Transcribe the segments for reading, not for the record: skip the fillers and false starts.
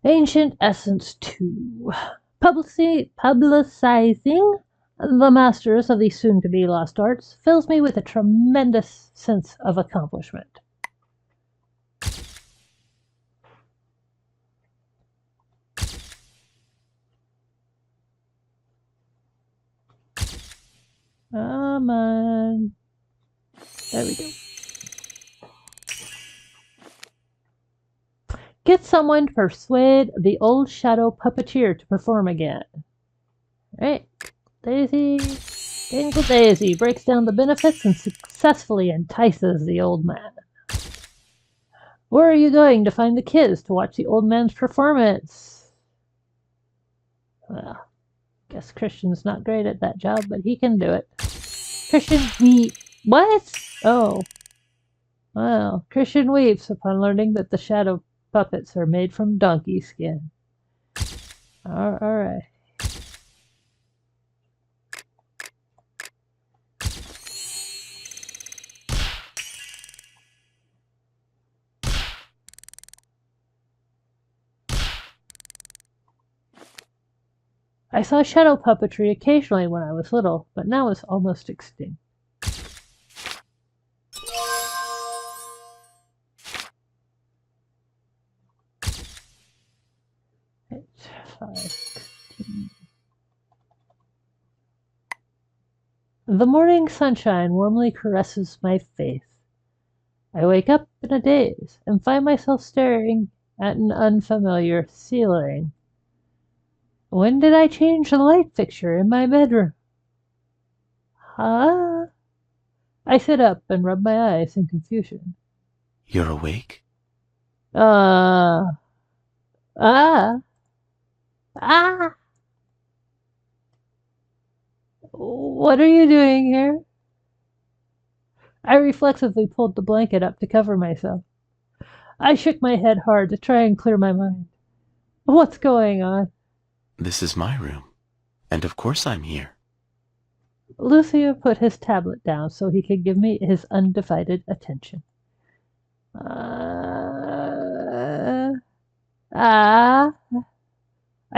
Ancient Essence 2. Publicizing the masters of the soon-to-be lost arts fills me with a tremendous sense of accomplishment. Come on. There we go. Get someone to persuade the old shadow puppeteer to perform again. Right. Daisy. Dingle Daisy breaks down the benefits and successfully entices the old man. Where are you going to find the kids to watch the old man's performance? Well, guess Christian's not great at that job, but he can do it. Christian What? Oh. Well, Christian weeps upon learning that the shadow puppets are made from donkey skin. Alright. I saw shadow puppetry occasionally when I was little, but now it's almost extinct. The morning sunshine warmly caresses my face. I wake up in a daze and find myself staring at an unfamiliar ceiling. When did I change the light fixture in my bedroom? Huh? I sit up and rub my eyes in confusion. You're awake? Ah. What are you doing here? I reflexively pulled the blanket up to cover myself. I shook my head hard to try and clear my mind. What's going on? This is my room, and of course I'm here. Lucien put his tablet down so he could give me his undivided attention. I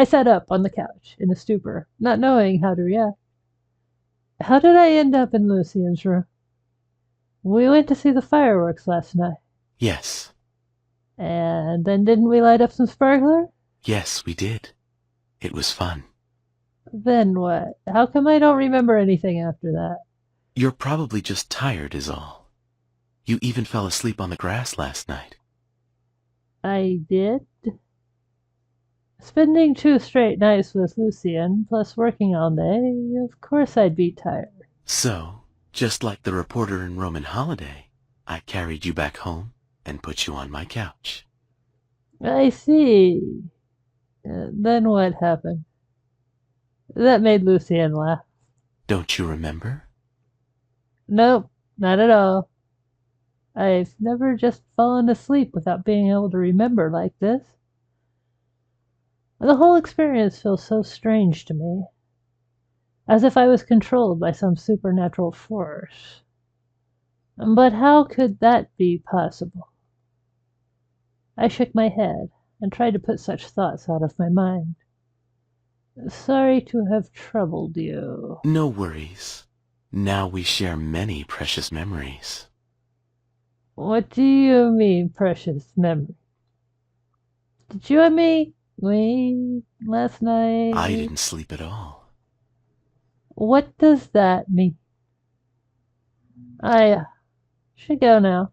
sat up on the couch in a stupor, not knowing how to react. How did I end up in Lucien's room? We went to see the fireworks last night. Yes. And then didn't we light up some sparkler? Yes, we did. It was fun. Then what? How come I don't remember anything after that? You're probably just tired is all. You even fell asleep on the grass last night. I did? Spending 2 straight nights with Lucien, plus working all day, of course I'd be tired. So, just like the reporter in Roman Holiday, I carried you back home and put you on my couch. I see. Then what happened? That made Lucien laugh. Don't you remember? Nope, not at all. I've never just fallen asleep without being able to remember like this. The whole experience feels so strange to me, as if I was controlled by some supernatural force. But how could that be possible? I shook my head and tried to put such thoughts out of my mind. Sorry to have troubled you. No worries. Now we share many precious memories. What do you mean, precious memory? Did you and me last night? I didn't sleep at all. What does that mean? I should go now.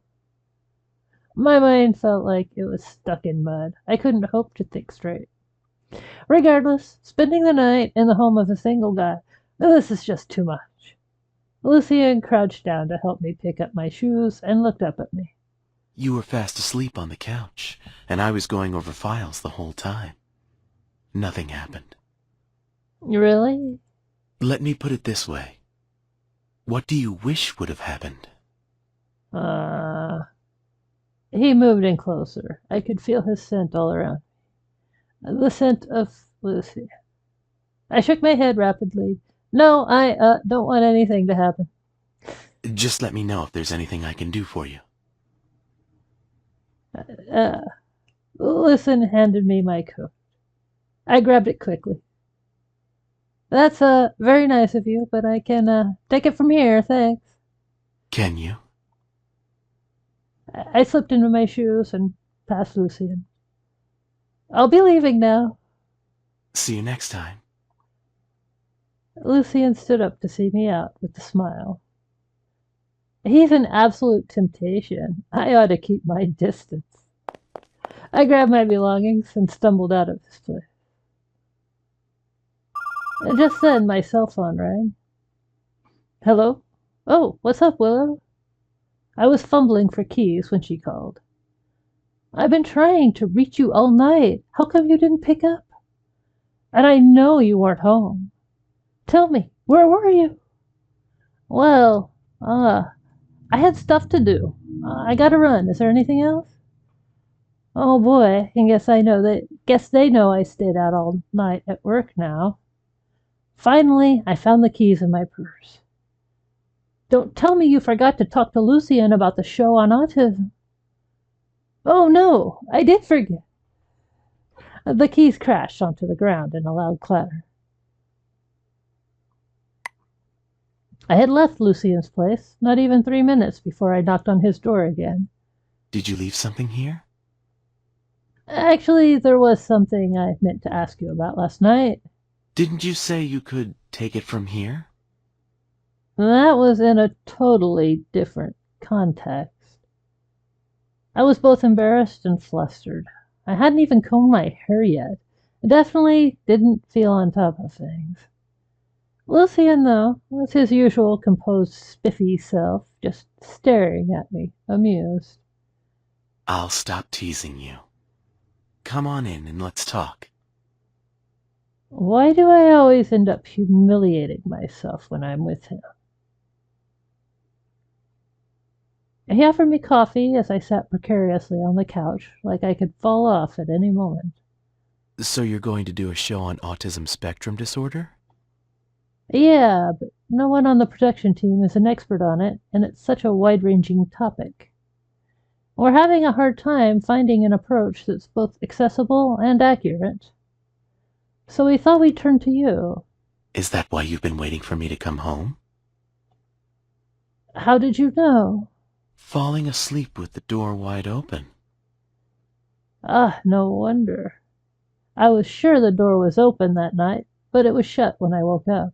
My mind felt like it was stuck in mud. I couldn't hope to think straight. Regardless, spending the night in the home of a single guy, this is just too much. Lucien crouched down to help me pick up my shoes and looked up at me. You were fast asleep on the couch, and I was going over files the whole time. Nothing happened. Really? Let me put it this way. What do you wish would have happened? He moved in closer. I could feel his scent all around me. The scent of Lucy. I shook my head rapidly. No, I don't want anything to happen. Just let me know if there's anything I can do for you. Lucien handed me my coat. I grabbed it quickly. That's very nice of you, but I can take it from here, thanks. Can you? I slipped into my shoes and past Lucien. I'll be leaving now. See you next time. Lucien stood up to see me out with a smile. He's an absolute temptation. I ought to keep my distance. I grabbed my belongings and stumbled out of this place. And just then, my cell phone rang. Hello? Oh, what's up, Willow? I was fumbling for keys when she called. I've been trying to reach you all night. How come you didn't pick up? And I know you weren't home. Tell me, where were you? Well, I had stuff to do. I gotta run. Is there anything else? Oh boy, guess they know I stayed out all night at work now. Finally, I found the keys in my purse. Don't tell me you forgot to talk to Lucien about the show on autism. Oh no, I did forget. The keys crashed onto the ground in a loud clatter. I had left Lucien's place not even 3 minutes before I knocked on his door again. Did you leave something here? Actually, there was something I meant to ask you about last night. Didn't you say you could take it from here? That was in a totally different context. I was both embarrassed and flustered. I hadn't even combed my hair yet. I definitely didn't feel on top of things. Lucien, though, was his usual composed, spiffy self, just staring at me, amused. I'll stop teasing you. Come on in and let's talk. Why do I always end up humiliating myself when I'm with him? He offered me coffee as I sat precariously on the couch, like I could fall off at any moment. So you're going to do a show on autism spectrum disorder? Yeah, but no one on the production team is an expert on it, and it's such a wide-ranging topic. We're having a hard time finding an approach that's both accessible and accurate. So we thought we'd turn to you. Is that why you've been waiting for me to come home? How did you know? Falling asleep with the door wide open. Ah, no wonder. I was sure the door was open that night, but it was shut when I woke up.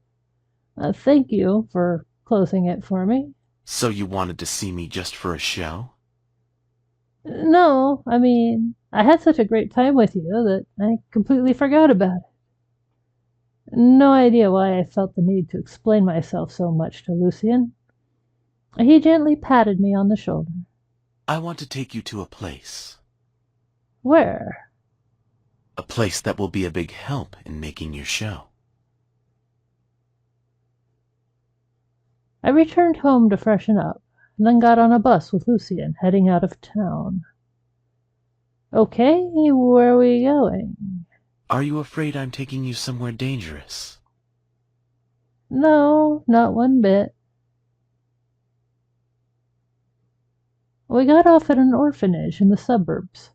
Thank you for closing it for me. So you wanted to see me just for a show? No, I mean, I had such a great time with you that I completely forgot about it. No idea why I felt the need to explain myself so much to Lucien. He gently patted me on the shoulder. I want to take you to a place. Where? A place that will be a big help in making your show. I returned home to freshen up, and then got on a bus with Lucien, heading out of town. Okay, where are we going? Are you afraid I'm taking you somewhere dangerous? No, not one bit. We got off at an orphanage in the suburbs.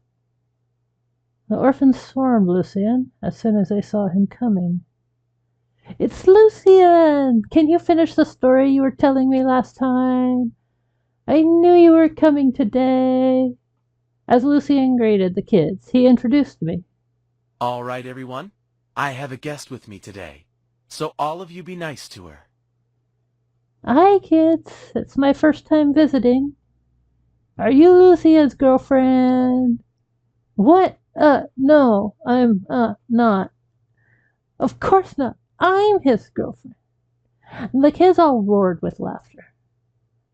The orphans swarmed Lucien as soon as they saw him coming. It's Lucien! Can you finish the story you were telling me last time? I knew you were coming today. As Lucien greeted the kids, he introduced me. All right, everyone. I have a guest with me today, so all of you be nice to her. Hi, kids. It's my first time visiting. Are you Lucien's girlfriend? What? No, I'm, not. Of course not. I'm his girlfriend. The kids all roared with laughter.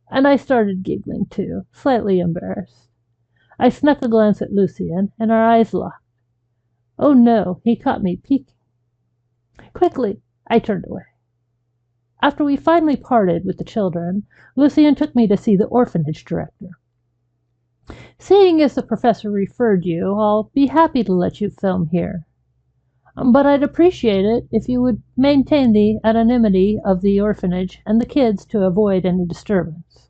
And I started giggling too, slightly embarrassed. I snuck a glance at Lucien, and our eyes locked. Oh no, he caught me peeking. Quickly, I turned away. After we finally parted with the children, Lucien took me to see the orphanage director. Seeing as the professor referred you, I'll be happy to let you film here. But I'd appreciate it if you would maintain the anonymity of the orphanage and the kids to avoid any disturbance.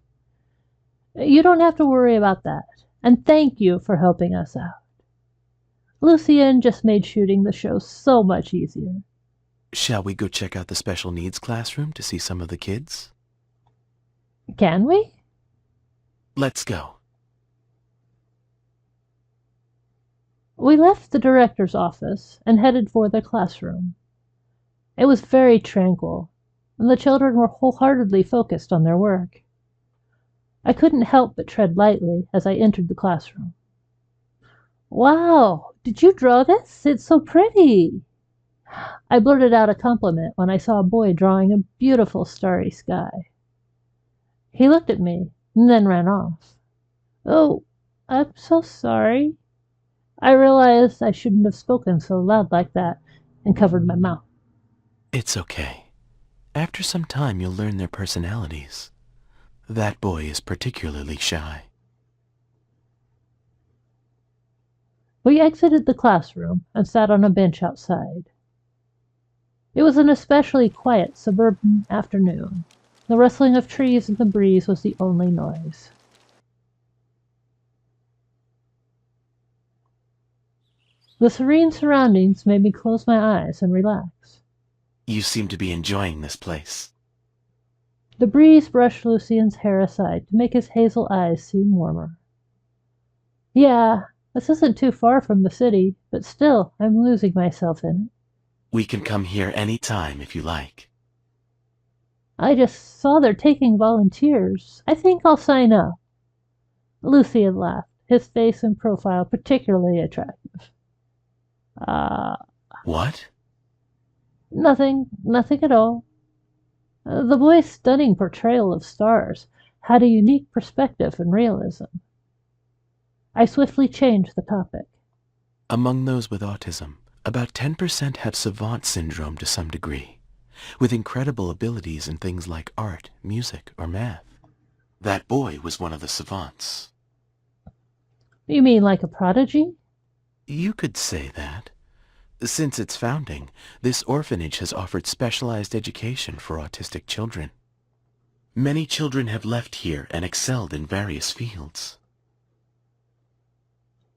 You don't have to worry about that, and thank you for helping us out. Lucien just made shooting the show so much easier. Shall we go check out the special needs classroom to see some of the kids? Can we? Let's go. We left the director's office and headed for the classroom. It was very tranquil, and the children were wholeheartedly focused on their work. I couldn't help but tread lightly as I entered the classroom. "Wow, did you draw this? It's so pretty!" I blurted out a compliment when I saw a boy drawing a beautiful starry sky. He looked at me and then ran off. "Oh, I'm so sorry." I realized I shouldn't have spoken so loud like that and covered my mouth. It's okay. After some time, you'll learn their personalities. That boy is particularly shy. We exited the classroom and sat on a bench outside. It was an especially quiet suburban afternoon. The rustling of trees in the breeze was the only noise. The serene surroundings made me close my eyes and relax. You seem to be enjoying this place. The breeze brushed Lucien's hair aside to make his hazel eyes seem warmer. "Yeah, this isn't too far from the city, but still, I'm losing myself in it." We can come here any time if you like. "I just saw they're taking volunteers. I think I'll sign up." Lucien laughed, his face and profile particularly attractive. What? Nothing at all. The boy's stunning portrayal of stars had a unique perspective and realism. I swiftly changed the topic. Among those with autism, about 10% have savant syndrome to some degree, with incredible abilities in things like art, music, or math. That boy was one of the savants. You mean like a prodigy? You could say that. Since its founding, this orphanage has offered specialized education for autistic children. Many children have left here and excelled in various fields.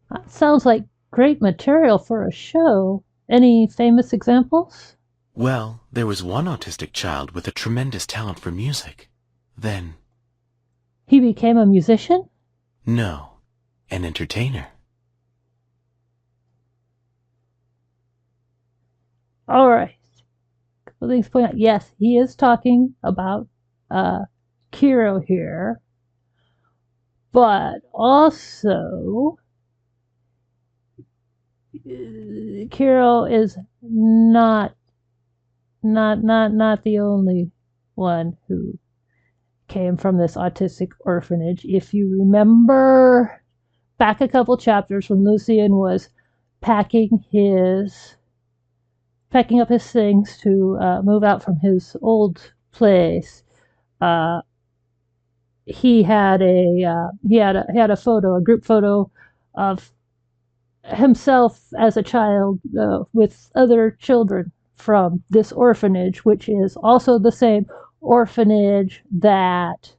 That sounds like great material for a show. Any famous examples? Well, there was one autistic child with a tremendous talent for music. Then... He became a musician? No, an entertainer. All right. Couple things to point out. Yes, he is talking about Kiro here, but also Kiro is not the only one who came from this autistic orphanage. If you remember back a couple chapters when Lucien was packing up his things to move out from his old place, he had a photo, a group photo of himself as a child with other children from this orphanage, which is also the same orphanage that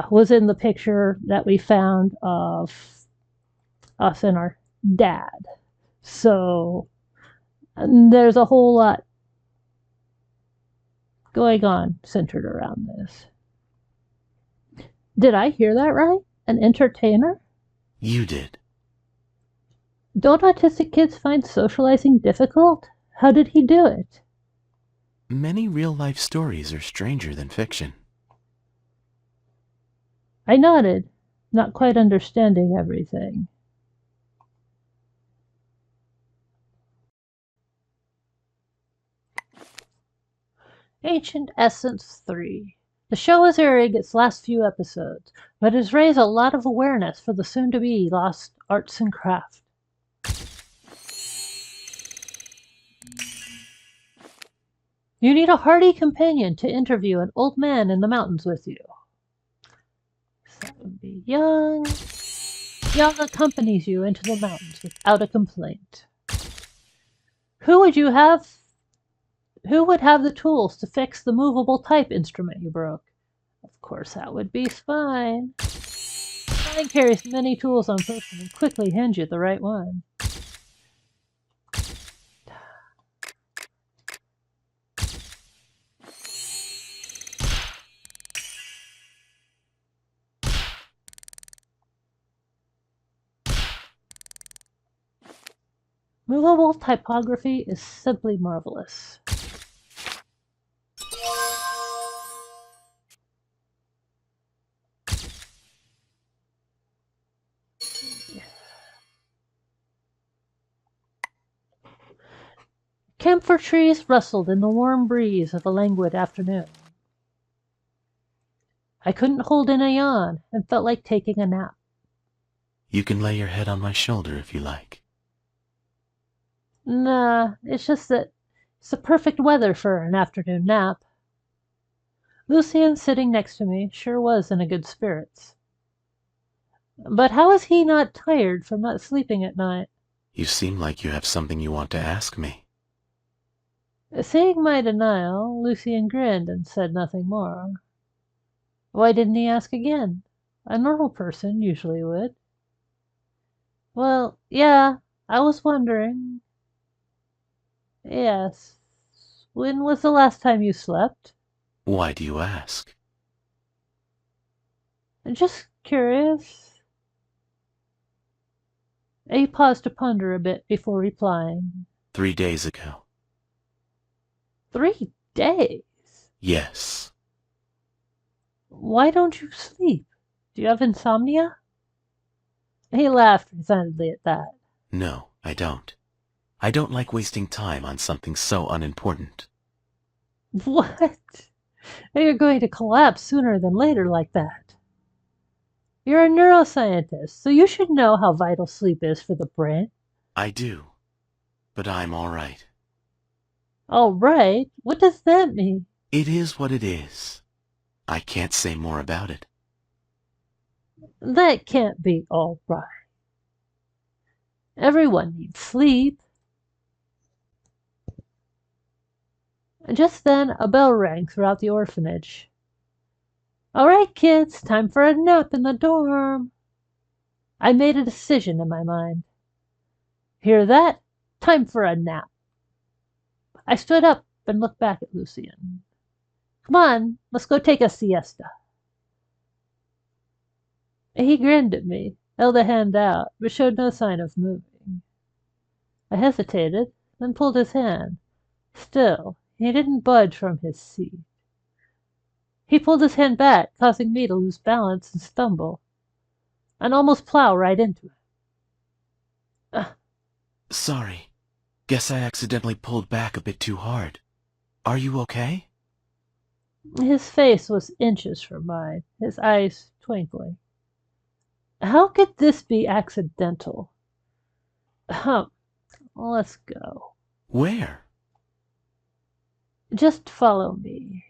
was in the picture that we found of us and our dad. So there's a whole lot going on centered around this. Did I hear that right? An entertainer? You did. Don't autistic kids find socializing difficult? How did he do it? Many real-life stories are stranger than fiction. I nodded, not quite understanding everything. Ancient Essence 3. The show is airing its last few episodes, but has raised a lot of awareness for the soon-to-be lost arts and craft. You need a hardy companion to interview an old man in the mountains with you. So that would be young. Young accompanies you into the mountains without a complaint. Who would have the tools to fix the movable type instrument you broke? Of course, that would be Spine. Spine carries many tools on person and quickly hands you the right one. Movable typography is simply marvelous. Camphor trees rustled in the warm breeze of a languid afternoon. I couldn't hold in a yawn and felt like taking a nap. You can lay your head on my shoulder if you like. Nah, it's just that it's the perfect weather for an afternoon nap. Lucien, sitting next to me, sure was in a good spirits. But how is he not tired from not sleeping at night? You seem like you have something you want to ask me. Seeing my denial, Lucien grinned and said nothing more. Why didn't he ask again? A normal person usually would. Well, yeah, I was wondering. Yes. When was the last time you slept? Why do you ask? Just curious. He paused to ponder a bit before replying. 3 days ago. 3 days? Yes. Why don't you sleep? Do you have insomnia? He laughed resignedly at that. No, I don't. I don't like wasting time on something so unimportant. What? You're going to collapse sooner than later like that. You're a neuroscientist, so you should know how vital sleep is for the brain. I do. But I'm all right. All right? What does that mean? It is what it is. I can't say more about it. That can't be all right. Everyone needs sleep. Just then, a bell rang throughout the orphanage. All right, kids, time for a nap in the dorm. I made a decision in my mind. Hear that? Time for a nap. I stood up and looked back at Lucien. Come on, let's go take a siesta. He grinned at me, held a hand out, but showed no sign of moving. I hesitated, then pulled his hand. Still, he didn't budge from his seat. He pulled his hand back, causing me to lose balance and stumble, and almost plow right into him. Sorry. Guess I accidentally pulled back a bit too hard. Are you okay? His face was inches from mine, his eyes twinkling. How could this be accidental? Let's go. Where? Just follow me.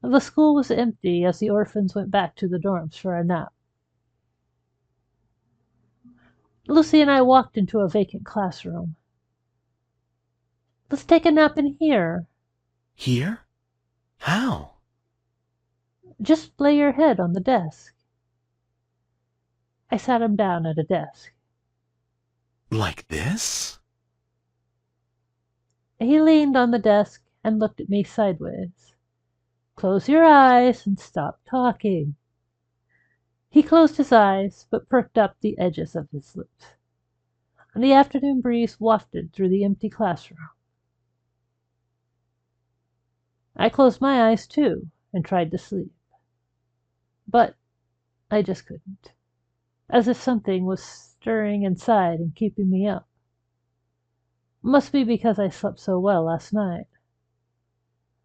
The school was empty as the orphans went back to the dorms for a nap. Lucy and I walked into a vacant classroom. Let's take a nap in here. Here? How? Just lay your head on the desk. I sat him down at a desk. Like this? He leaned on the desk and looked at me sideways. Close your eyes and stop talking. He closed his eyes, but perked up the edges of his lips. And the afternoon breeze wafted through the empty classroom. I closed my eyes, too, and tried to sleep. But I just couldn't. As if something was stirring inside and keeping me up. Must be because I slept so well last night.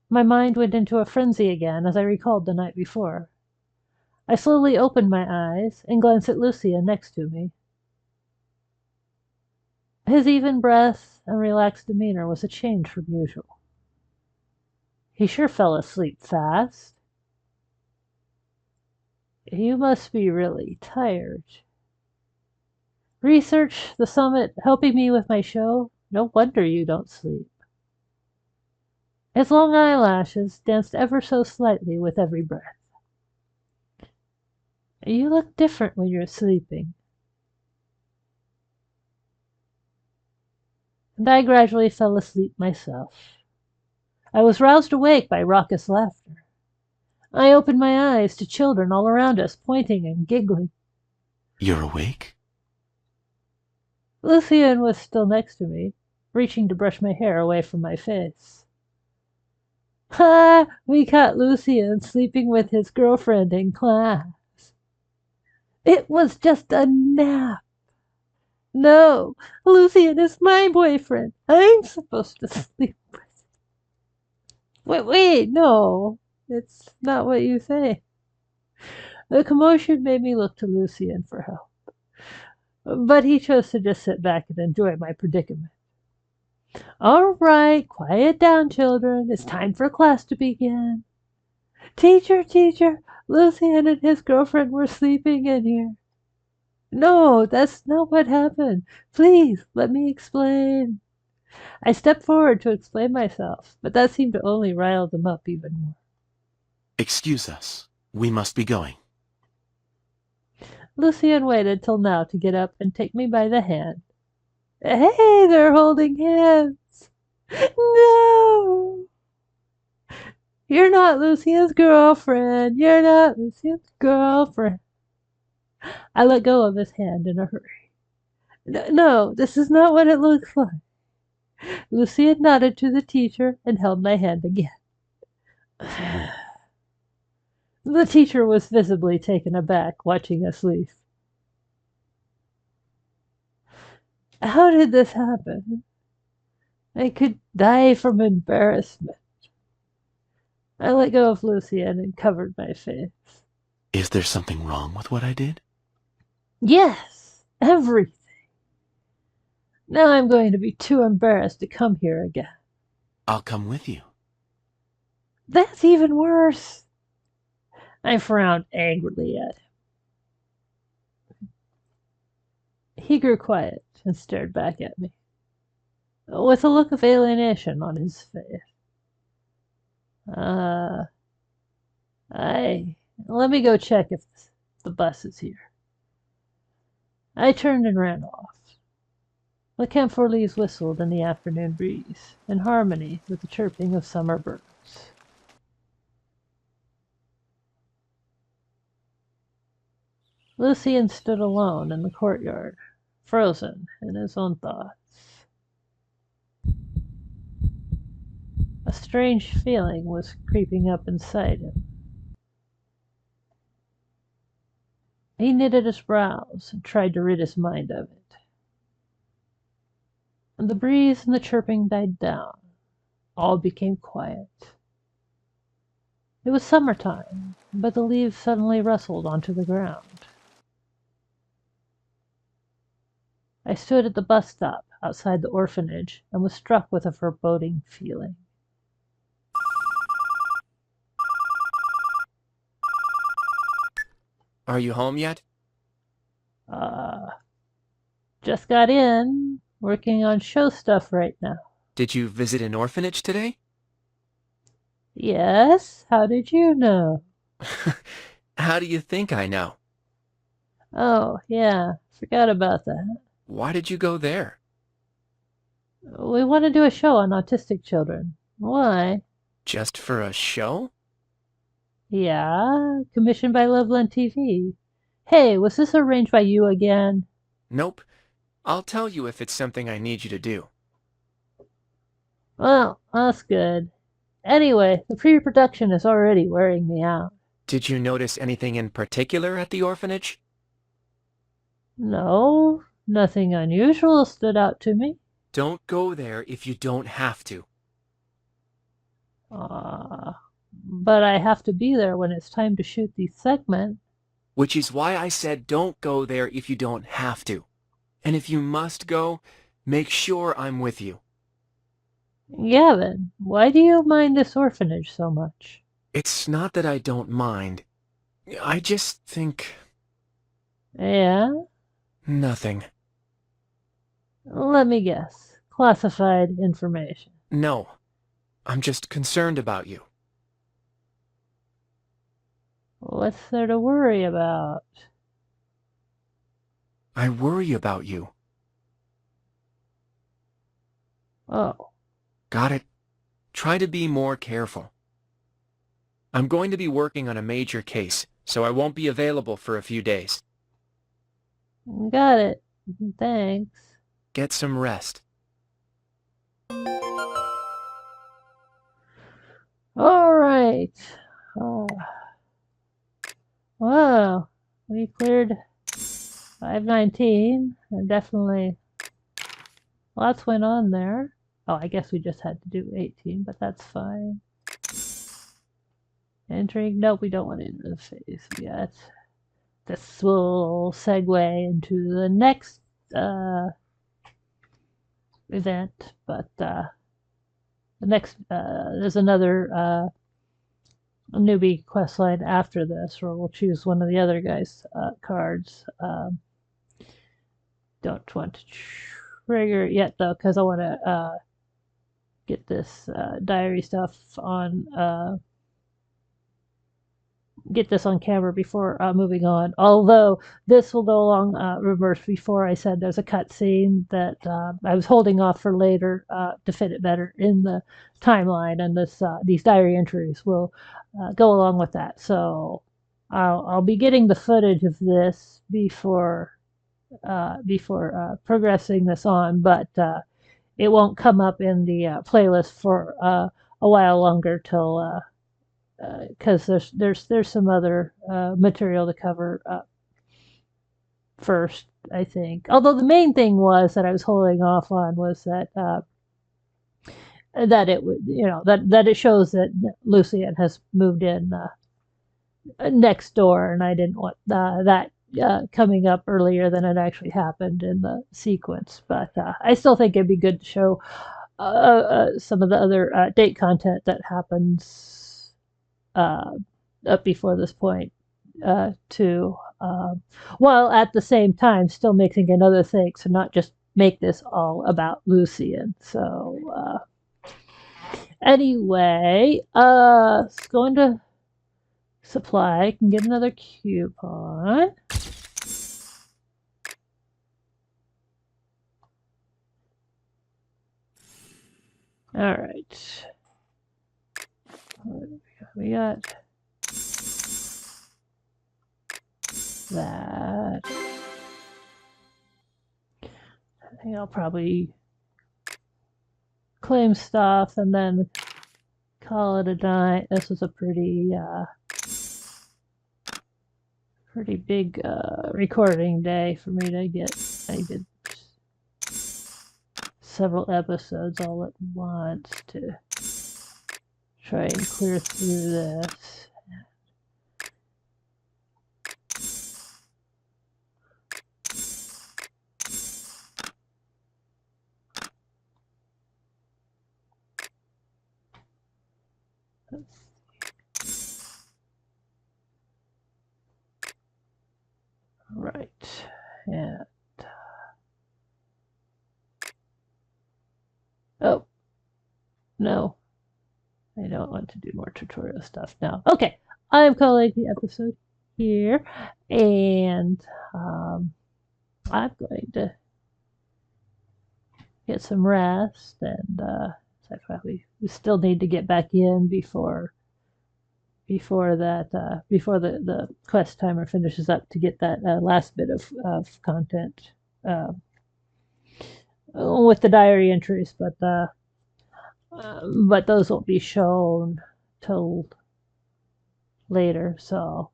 My mind went into a frenzy again as I recalled the night before. I slowly opened my eyes and glanced at Lucien next to me. His even breath and relaxed demeanor was a change from usual. He sure fell asleep fast. You must be really tired. Research, the summit, helping me with my show? No wonder you don't sleep. His long eyelashes danced ever so slightly with every breath. You look different when you're sleeping. And I gradually fell asleep myself. I was roused awake by raucous laughter. I opened my eyes to children all around us, pointing and giggling. You're awake? Lucien was still next to me, reaching to brush my hair away from my face. Ha! We caught Lucien sleeping with his girlfriend in class. It was just a nap. No, Lucien is my boyfriend. I'm supposed to sleep with. Wait, no. It's not what you say. The commotion made me look to Lucien for help, but he chose to just sit back and enjoy my predicament. All right, quiet down, children. It's time for class to begin. Teacher, Lucien and his girlfriend were sleeping in here. No, that's not what happened. Please, let me explain. I stepped forward to explain myself, but that seemed to only rile them up even more. Excuse us. We must be going. Lucien waited till now to get up and take me by the hand. Hey, they're holding hands. No! You're not Lucien's girlfriend. You're not Lucien's girlfriend. I let go of his hand in a hurry. No, this is not what it looks like. Lucien nodded to the teacher and held my hand again. The teacher was visibly taken aback, watching us leave. How did this happen? I could die from embarrassment. I let go of Lucien and covered my face. Is there something wrong with what I did? Yes, everything. Now I'm going to be too embarrassed to come here again. I'll come with you. That's even worse. I frowned angrily at him. He grew quiet and stared back at me, with a look of alienation on his face. Let me go check if the bus is here. I turned and ran off. The camphor leaves whistled in the afternoon breeze, in harmony with the chirping of summer birds. Lucien stood alone in the courtyard, frozen in his own thoughts. A strange feeling was creeping up inside him. He knitted his brows and tried to rid his mind of it. And the breeze and the chirping died down. All became quiet. It was summertime, but the leaves suddenly rustled onto the ground. I stood at the bus stop outside the orphanage and was struck with a foreboding feeling. Are you home yet? Just got in, working on show stuff right now. Did you visit an orphanage today? Yes, how did you know? How do you think I know? Oh, yeah, forgot about that. Why did you go there? We want to do a show on autistic children. Why? Just for a show? Yeah, commissioned by Loveland TV. Hey, was this arranged by you again? Nope. I'll tell you if it's something I need you to do. Well, that's good. Anyway, the pre-production is already wearing me out. Did you notice anything in particular at the orphanage? No, nothing unusual stood out to me. Don't go there if you don't have to. But I have to be there when it's time to shoot the segment. Which is why I said don't go there if you don't have to. And if you must go, make sure I'm with you. Gavin, why do you mind this orphanage so much? It's not that I don't mind. I just think... Yeah? Nothing. Let me guess. Classified information. No. I'm just concerned about you. What's there to worry about? I worry about you. Oh. Got it? Try to be more careful. I'm going to be working on a major case, so I won't be available for a few days. Got it. Thanks. Get some rest. All right. Whoa, we cleared 519, and definitely lots went on there. Oh, I guess we just had to do 18, but that's fine. Entering, nope, we don't want to enter the phase yet. This will segue into the next event, but the next, there's another newbie quest line after this, where we'll choose one of the other guys' cards. Don't want to trigger it yet though, because I want to get this diary stuff on. Get this on camera before moving on. Although this will go along reverse. Before I said there's a cutscene that I was holding off for later to fit it better in the timeline, and these diary entries will go along with that. So I'll be getting the footage of this before progressing this on, but it won't come up in the playlist for a while longer till. Because there's some other material to cover first, I think. Although the main thing was that I was holding off on was that that it would, that it shows that Lucien has moved in next door, and I didn't want that coming up earlier than it actually happened in the sequence. But I still think it'd be good to show some of the other date content that happens up before this point too, while at the same time still mixing in other things, and not just make this all about Lucien. So anyway, let's go into supply. I can get another coupon. All right. We got that. I think I'll probably claim stuff and then call it a night. This was a pretty big recording day for me to get. I did several episodes all at once to try and clear through this. Right, and oh no, I don't want to do more tutorial stuff now. Okay, I'm calling the episode here, and I'm going to get some rest, and we still need to get back in before the quest timer finishes up to get that last bit of content with the diary entries, but those won't be shown till later. So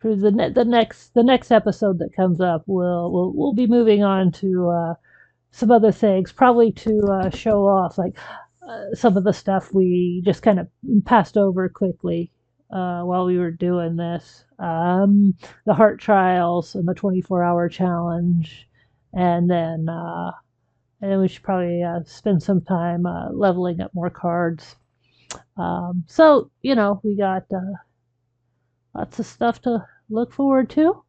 for the next episode that comes up, we'll be moving on to some other things, probably to show off like some of the stuff we just kind of passed over quickly while we were doing this. The heart trials and the 24-hour challenge, and then we should probably spend some time leveling up more cards. So we got lots of stuff to look forward to.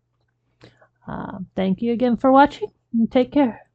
Thank you again for watching, and take care.